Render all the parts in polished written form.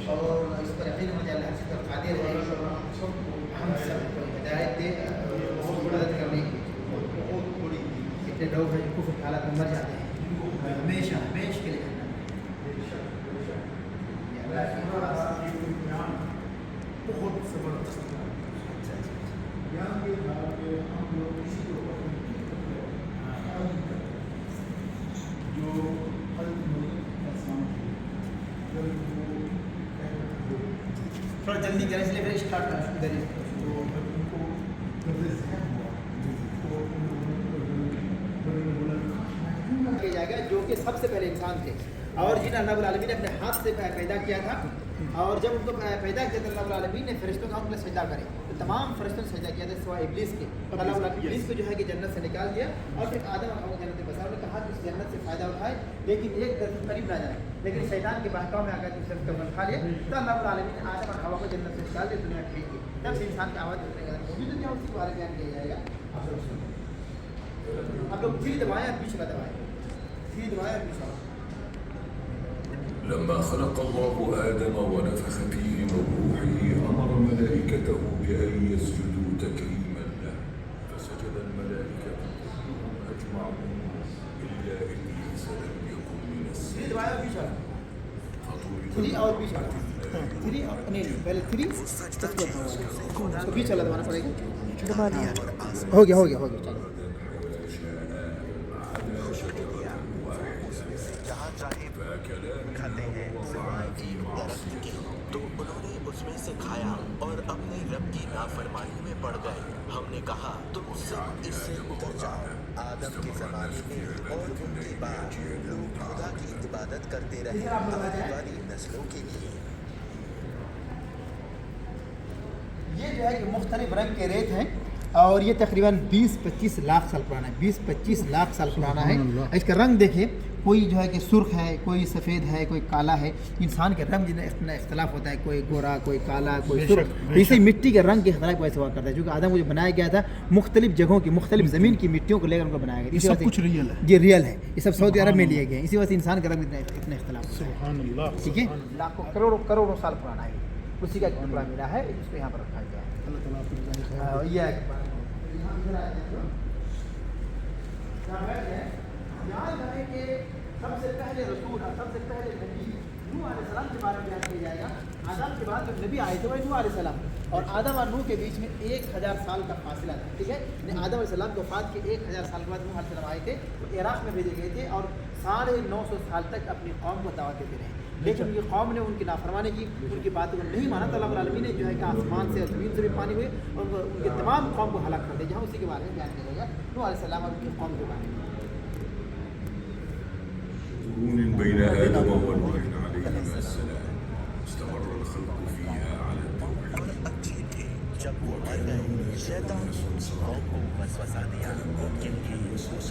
اور اس پر یقین ہونے اللہ سے قادر ہے ہم سب کو ہدایت دے اور مدد کرنے کی بہت بڑی کتنے لوگ ہیں جو کفر کی حالت میں مر جاتے ہیں ہمیشہ ہمیشہ کے لیے بہت زبردست یہاں کے ہم لوگ کسی کو جو تھوڑا جلدی کریں اس لیے پھر اسٹارٹ کریں کیا جائے گا جو کہ سب سے پہلے انسان تھے اور جنہیں اللہ العالمین نے اپنے ہاتھ سے پیدا کیا تھا اور جب ان کو پیدا کیا تھا اللہ العالمین نے فرشتوں کا ان کو سجدہ کرے تو تمام فرشتوں نے سجدہ کیا تھا سوائے ابلیس کے اللہ العالمین ابلیس کو جو ہے کہ جنت سے نکال دیا اور پھر آدم اور حوا جنت میں بسا انہوں نے کہا کہ اس جنت سے فائدہ اٹھائے لیکن ایک درجے قریب نہ جائے لیکن شیطان کے بہکاؤ میں آ کر اس کا من کھا لیا تو اللہ العالمین نے آدم اور حوا کو جنت سے نکال دیا دنیا میں پھینک دی تب سے انسان کی آواز اٹھنے کا وہ بھی دنیا اسی کے بارے میں بیان کیا جائے گا آپ لوگ دھیرے دبائیں اور پیچھے کا دبائیں دھیرے دبائیں اور پیچھے لما خلق الله آدم ونفخ فيه من روحه أمر ملائكته بأن يسجدوا تكريما له فسجد الملائكة كلهم أجمعون إلا إبليس لم يكن من الساجدين ہو گیا کھاتے ہیں سوائے ایک درخت کے تو انہوں نے اس میں سے کھایا اور اپنے رب کی نافرمانی میں پڑ گئے ہم نے کہا تم سب اس سے اتر جاؤ آدم کے زمانے میں اور ان کے بعد لوگ خدا کی عبادت کرتے رہے آنے والی نسلوں کے لیے یہ جو ہے کہ مختلف رنگ کے ریت ہیں اور یہ تقریباً 20-25 لاکھ سال پرانا ہے 20-25 لاکھ سال پرانا ہے اس کا رنگ دیکھیں کوئی جو ہے کہ سرخ ہے کوئی سفید ہے کوئی کالا ہے انسان کے رنگ جتنا اختلاف ہوتا ہے کوئی گورا کوئی کالا کوئی سرخ اسی مٹی کے رنگ کے اختلاف ویسے ہوا کرتا ہے کیونکہ آدم کو جو بنایا گیا تھا مختلف جگہوں کی مختلف زمین کی مٹیوں کو لے کر ان کو بنایا گیا یہ سب کچھ ریئل ہے یہ ریئل ہے یہ سب سعودی عرب میں لیے گئے ہیں اسی وجہ سے انسان کا رنگ اتنا اختلاف ہوتا ہے سبحان اللہ ٹھیک ہے لاکھوں کروڑوں سال پرانا ہے اسی کا ٹکڑا ملا ہے اس کو یہاں پر رکھا گیا ہے اللہ تعالیٰ یہ سب سے پہلے رسول سب سے پہلے نبی نوح علیہ السلام کے بارے میں بیان کیا جائے گا آدم کے بعد جو نبی آئے تھے وہ نوح علیہ السلام اور آدم اور نوح کے بیچ میں 1000 سال کا فاصلہ تھا ٹھیک ہے آدم علیہ السلام کی وفات کے 1000 سال کے بعد نوح علیہ السلام آئے تھے تو عراق میں بھیجے گئے تھے اور 950 سال تک اپنی قوم کو دعوت دیتے رہے لیکن ان کی قوم نے ان کی نافرمانی کی ان کی باتوں کو نہیں مانا تو اللہ العالمین نے جو ہے کہ آسمان سے زمین سے بھی پانی ہوئے اور ان کے تمام قوم کو ہلاک کر دیا جہاں اسی کے بارے میں بیان کیا جائے گا نوح علیہ السلام اور ان کی قوم کے بارے میں بين آدم ونوح عليهما السلام استمر الخلق فيها على التوحيد اچھے تھے جب وہ مر گئے شیطان قوم کو وسوسہ دیا ان کے لیے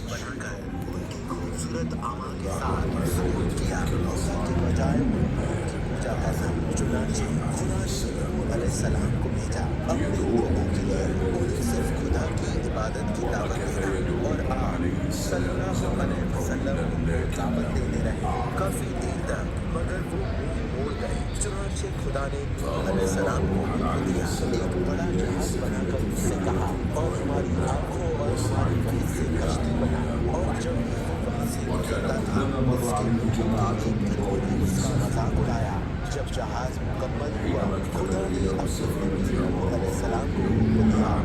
بنا کر ان کی خوبصورت اعمال کے ساتھ سلوک کیا اللہ کے بجائے ان کی پوجا کرنا چنانچہ خدا نے نوح علیہ السلام کو بھیجا اپنے لوگوں کے لیے انہیں صرف خدا کی عبادت کی دعوت دینا اور آپ صلی اللہ علیہ وسلم کو دعوت دیتے رہے کافی دیر تک مگر وہ موڑ گئے چنانچہ خدا نے نوح علیہ السلام کو حکم دیا ایک بڑا جہاز بنا کر اس سے کہا اور ہماری آنکھوں اور ہماری وحی سے کشتی بنا اور جب یہ وہاں سے گزرتا تھا اس کے لوگوں نے اس کا مذاق اڑایا جب جہاز مکمل ہوا خدا نے اپنے نبی نوح علیہ السلام کو حکم دیا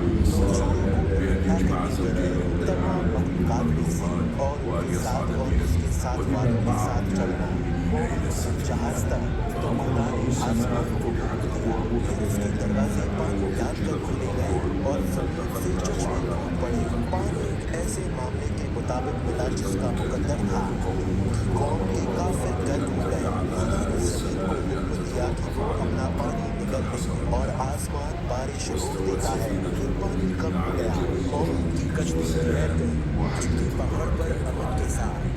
تمام مخلوقات میں سے اور ان کے ساتھ اور اس کے ساتھ والوں کے ساتھ چلنا اور جہاز تک تو خدا نے آسمان کو ڈھانپ دیا پھر اس کے دروازے پانی ڈال کر کھولے گئے اور زمین سے چشمے ٹوٹ پڑے پانی ایک ایسے معاملے کے مطابق ملا جس کا مقدر تھا قوم کے کافر گر ہو گئے خدا نے زمین کو حکم دیا کہ وہ اپنا پانی نکلنے اور آسمان بارش روک دیتا ہے پھر پانی کم ہو گیا اور ان کی کشتی ٹھہر گئی چونکہ پہاڑ پر امن کے ساتھ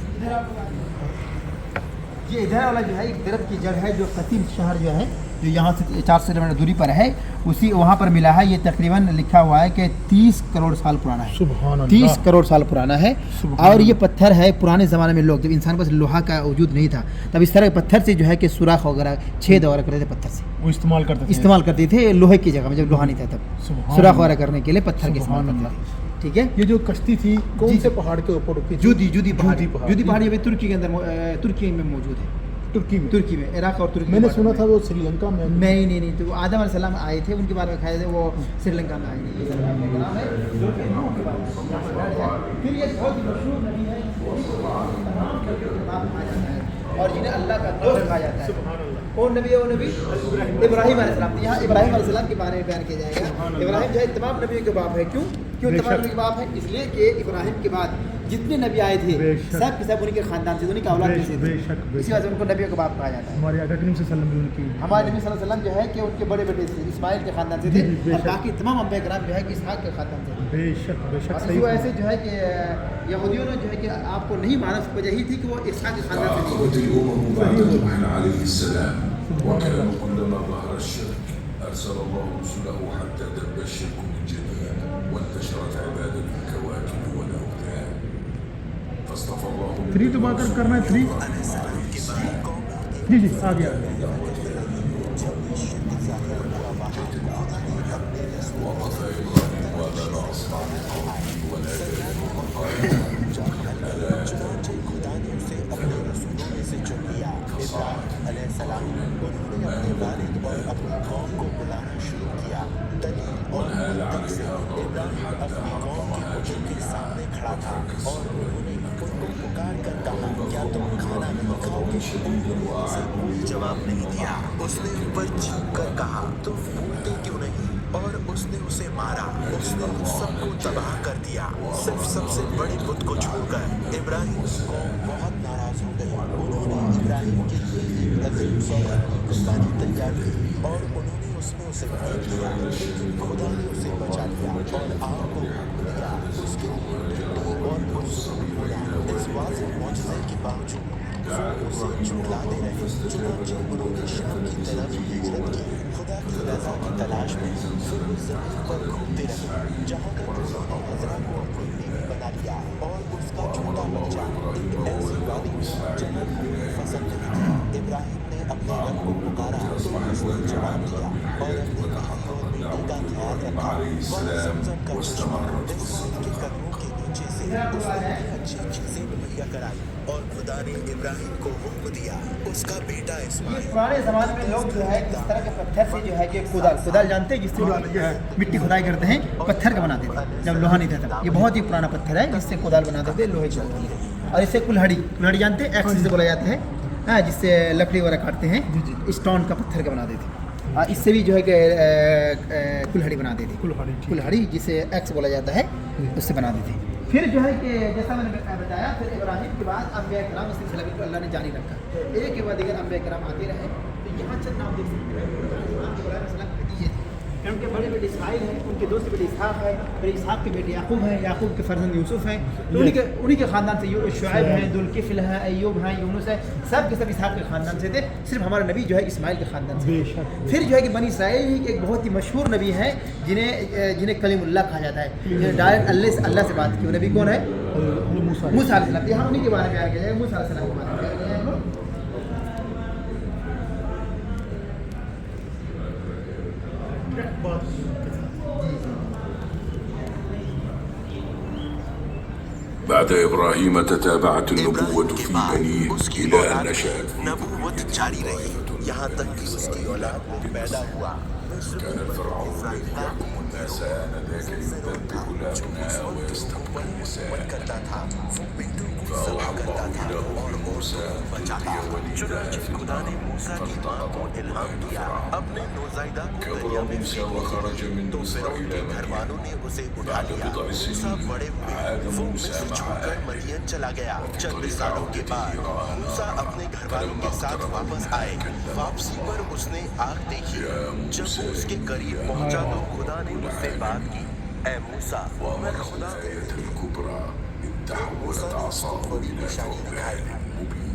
یہ ادھر والا جو ہے ایک درخت کی جڑ ہے جو قطیم شہر جو ہے جو یہاں سے 400 کلومیٹر دوری پر ہے اسی وہاں پر ملا ہے. یہ تقریباً لکھا ہوا ہے کہ 30 کروڑ سال پرانا ہے. سبحان اللہ. 30 کروڑ سال پرانا ہے. سبحان اور یہ پتھر ہے پرانے زمانے میں لوگ جب انسان کے پاس لوہا کا وجود نہیں تھا تب اس طرح کے پتھر سے جو ہے کہ سوراخ وغیرہ چھید وغیرہ کرتے تھے پتھر سے وہ استعمال کرتے تھے لوہے کی جگہ میں جب لوہا نہیں تھا تب سبحان سوراخ اللہ. وغیرہ کرنے کے لیے پتھر کے استعمال سبحان کرتے اللہ. تھے. ٹھیک ہے. یہ جو کشتی تھی کون جی سے پہاڑ کے اوپر رکی تھی؟ جودی پہاڑی ابھی ترکی کے اندر ترکی میں موجود ہے. ترکی میں عراق اور ترکی میں نے سنا تھا وہ سری لنکا میں. نہیں تو آدم علیہ السلام آئے تھے ان کے بارے میں کھائے تھے وہ سری لنکا میں آئے تھے. پھر یہ بہت ہی مشہور نبی ہے اور جنہیں اللہ کا دوست کہا جاتا ہے. کون نبی ہے وہ نبی؟ ابراہیم علیہ السلام. یہاں ابراہیم علیہ السلام کے بارے میں بیان کیا جائے گا. ابراہیم جو ہے تمام نبیوں کے باپ ہے. کیوں تمام نبی کے باپ ہے؟ اس لیے کہ ابراہیم کے بعد جتنے نبی آئے تھے سب کے سب ان کے خاندان سے انہیں کے اولاد میں سے تھے. اسی وجہ سے ان کو نبیوں کے باپ کہا جاتا ہے. ہمارے آقا کریم صلی اللہ علیہ وسلم بھی ان کی ہمارے نبی صلی اللہ علیہ وسلم جو ہے کہ ان کے بڑے بیٹے سے اسماعیل کے خاندان سے تھے اور باقی تمام انبیاء کرام جو ہے کہ اسحاق کے خاندان سے تھے. بے شک اور اسی صحیح. وجہ سے جو ہے کہ یہودیوں نے جو ہے کہ آپ کو نہیں مانا اس کی وجہ ہی تھی کہ وہ اسحاق کے خاندان سے تعاقبت الأمم بعد نوح عليه السلام وكانوا كلما ظهر الشرك أرسل الله رسله حتى دب الشرك من جديد وانتشرت عبادة الكواكب والأوثان فاصطفى الله 3 تو بات کرنا ہے 3 جی آ گیا. وقف إبراهيم وأمام أصحاب قومه والآباء وقال ونهال عليها ضربا حتى حطمها جميعا وتكسر جواب نہیں دیا. اس نے اوپر چیخ کر کہا تم پھولتے کیوں نہیں؟ اور اس نے اسے مارا. اس نے سب کو تباہ کر دیا صرف سب سے بڑے بت کو چھوڑ کر. ابراہیم کو بہت ناراض ہو گئے. انہوں نے ابراہیم کے لیے ایک عظیم سوگند کی قربانی تیار کی اور انہوں نے اس میں اسے پھینک دیا لیکن خدا نے اسے بچا لیا اور آگ کو روک دیا. اس کے لیے مٹی اور پرسکون ہوا. اس واضح معجزے کے باوجود وہ اسے جھٹلاتے رہے. چنانچہ انہوں نے شام کی طرف ہجرت کی خدا کی رضا کی تلاش میں. پھر وہ زمین پر گھومتے رہے جہاں تک انہوں نے حضرہ کو اپنی بیوی بنا لیا اور اس کا چھوٹا بچہ ایک ایسی وادی میں جہاں کوئی فصل نہیں تھی. ابراہیم نے اپنے رب کو پکارا تو اس نے جواب دیا اور اپنی بیوی اور بیٹے کا خیال رکھا. وہاں زمزم کا چشمہ اسماعیل کے قدموں کے نیچے سے اس نے اچھی چیزیں مہیا کرائی اور خدا نے ابراہیم کو حکم دیا اس کا بیٹا اسماعیل. پرانے زمانے میں لوگ جو ہے اس طرح کے پتھر سے جو ہے کہ کدال جانتے ہیں جس سے لوگ مٹی کھدائی کرتے ہیں پتھر کا بناتے تھے جب لوہا نہیں تھا تب. یہ بہت ہی پرانا پتھر ہے جس سے کدال بناتے تھے لوہے کی. اور اس سے کلہڑی جانتے ہیں ایکس جسے بولا جاتا ہے جس سے لکڑی وغیرہ کاٹتے ہیں اسٹون کا پتھر کا بناتے تھے. اس سے بھی جو ہے کہ کلہڑی بناتے تھے. کلہڑی جسے ایکس بولا جاتا ہے اس سے بناتے تھے. پھر جو ہے کہ جیسا میں نے بتایا پھر ابراہیم کے بعد انبیاء کرام اس سلسلے کو اللہ نے جاری رکھا. ایک کے بعد دیگر انبیاء کرام آتے رہے. تو یہاں چند نام دیکھ سکتے ہیں. ابراہیم علیہ السلام کے بھتیجے تھے. ان کے بڑے بیٹے اسماعیل ہیں, ان کے دوسرے بیٹے اسحاق ہے, پھر اسحاق کے بیٹے یعقوب ہیں, یعقوب کے فرزند یوسف ہیں. تو انہی کے خاندان سے شعیب ہیں, ذوالکفل ہیں, ایوب ہیں, یونس ہیں, سب کے سب اسحاق کے خاندان سے تھے. صرف ہمارا نبی جو ہے اسماعیل کے خاندان سے. پھر جو ہے کہ بنی اسرائیل ہی ایک بہت ہی مشہور نبی ہیں جنہیں کلیم اللہ کہا جاتا ہے, جنہیں ڈائریکٹ اللہ سے بات کی. وہ نبی کون ہے؟ موسیٰ علیہ السلام. یہاں انہی کے بارے میں آ گیا ہے, موسیٰ علیہ السلام کے بارے میں آ گیا ہے. بعد إبراهيم تتابعت النبوة في بنيه إلى أن نشأت نبوت جاری رہی یہاں تک کہ اس کی اولاد میں پیدا ہوا. كان الفرعون الذي يحكم الناس آنذاك يذبح الأبناء ويستحيي النساء کرتا تھا وہ بیٹوں کو ذبح فأوحى کرتا الله تھا إلى اور موسى أن بچاتا. تلقي چنانچہ وليدها في خدا نے الغار موسیٰ کی ماں کو الہام دیا اپنے نوزائیدہ کو دریا كبر میں موسى پھینکنے وخرج کے لیے. من تو مصر فرعون کے إلى گھر مدين والوں نے اسے اٹھا بعد لیا. بضع موسیٰ سنين بڑے ہوئے عاد وہ موسى مصر مع چھوڑ کر أهله مدین چلا گیا. چند طريق سالوں کے بعد عودته موسیٰ اپنے گھر والوں کے ساتھ واپس آئے. واپسی پر اس نے آگ دیکھی. جب وہ اس کے قریب پہنچا تو خدا نے اس سے بات کی, اے موسیٰ میں خدا الآية الكبرى إذ تحولت عصاه إلى ثعبان مبين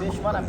بے شمار